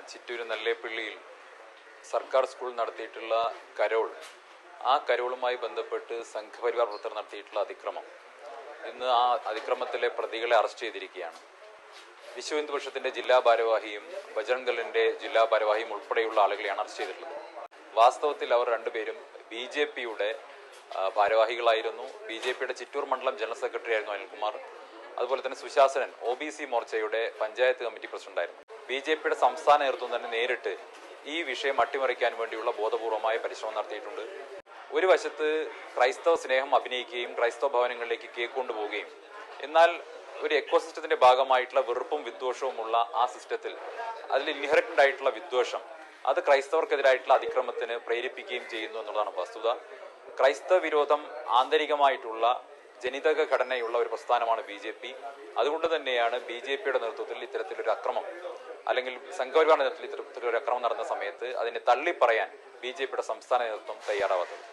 ചിറ്റൂര് നെല്ലേപ്പള്ളിയിൽ സർക്കാർ സ്കൂൾ നടത്തിയിട്ടുള്ള കരോൾ, ആ കരോളുമായി ബന്ധപ്പെട്ട് സംഘപരിവാർ പ്രവർത്തകർ നടത്തിയിട്ടുള്ള അതിക്രമം, ഇന്ന് ആ അതിക്രമത്തിലെ പ്രതികളെ അറസ്റ്റ് ചെയ്തിരിക്കുകയാണ്. വിശ്വ ഹിന്ദു പരിഷത്തിന്റെ ജില്ലാ ഭാരവാഹിയും ബജറംഗ് ദളിന്റെ ജില്ലാ ഭാരവാഹിയും ഉൾപ്പെടെയുള്ള ആളുകളെയാണ് അറസ്റ്റ് ചെയ്തിട്ടുള്ളത്. വാസ്തവത്തിൽ അവർ രണ്ടുപേരും BJPയുടെ ഭാരവാഹികളായിരുന്നു. BJPയുടെ ചിറ്റൂർ മണ്ഡലം ജനറൽ സെക്രട്ടറി ആയിരുന്നു അനിൽകുമാർ. അതുപോലെ തന്നെ സുശാസനൻ OBC മോർച്ചയുടെ പഞ്ചായത്ത് കമ്മിറ്റി പ്രസിഡന്റായിരുന്നു. BJPയുടെ സംസ്ഥാന നേതൃത്വം തന്നെ നേരിട്ട് ഈ വിഷയം അട്ടിമറിക്കാൻ വേണ്ടിയുള്ള ബോധപൂർവമായ പരിശ്രമം നടത്തിയിട്ടുണ്ട്. ഒരു വശത്ത് ക്രൈസ്തവ സ്നേഹം അഭിനയിക്കുകയും ക്രൈസ്തവ ഭവനങ്ങളിലേക്ക് കേക്ക് കൊണ്ടുപോവുകയും, എന്നാൽ ഒരു എക്കോസിസ്റ്റത്തിന്റെ ഭാഗമായിട്ടുള്ള വെറുപ്പും വിദ്വേഷവുമുള്ള ആ സിസ്റ്റത്തിൽ അതിൽ ഇൻഹെറിറ്റഡ് ആയിട്ടുള്ള വിദ്വേഷം അത് ക്രൈസ്തവർക്കെതിരായിട്ടുള്ള അതിക്രമത്തിന് പ്രേരിപ്പിക്കുകയും ചെയ്യുന്നു എന്നുള്ളതാണ് വസ്തുത. ക്രൈസ്തവ വിരോധം ആന്തരികമായിട്ടുള്ള ജനിതക ഘടനയുള്ള ഒരു പ്രസ്ഥാനമാണ് BJP. അതുകൊണ്ട് തന്നെയാണ് BJPയുടെ നേതൃത്വത്തിൽ ഇത്തരത്തിലൊരു അക്രമം, അല്ലെങ്കിൽ സംഘപരിവാറിന്റെ നേതൃത്വത്തിൽ ഇത്തരത്തിലൊരു അക്രമം നടന്ന സമയത്ത് അതിനെ തള്ളിപ്പറയാൻ BJPയുടെ സംസ്ഥാന നേതൃത്വം തയ്യാറാവാത്തത്.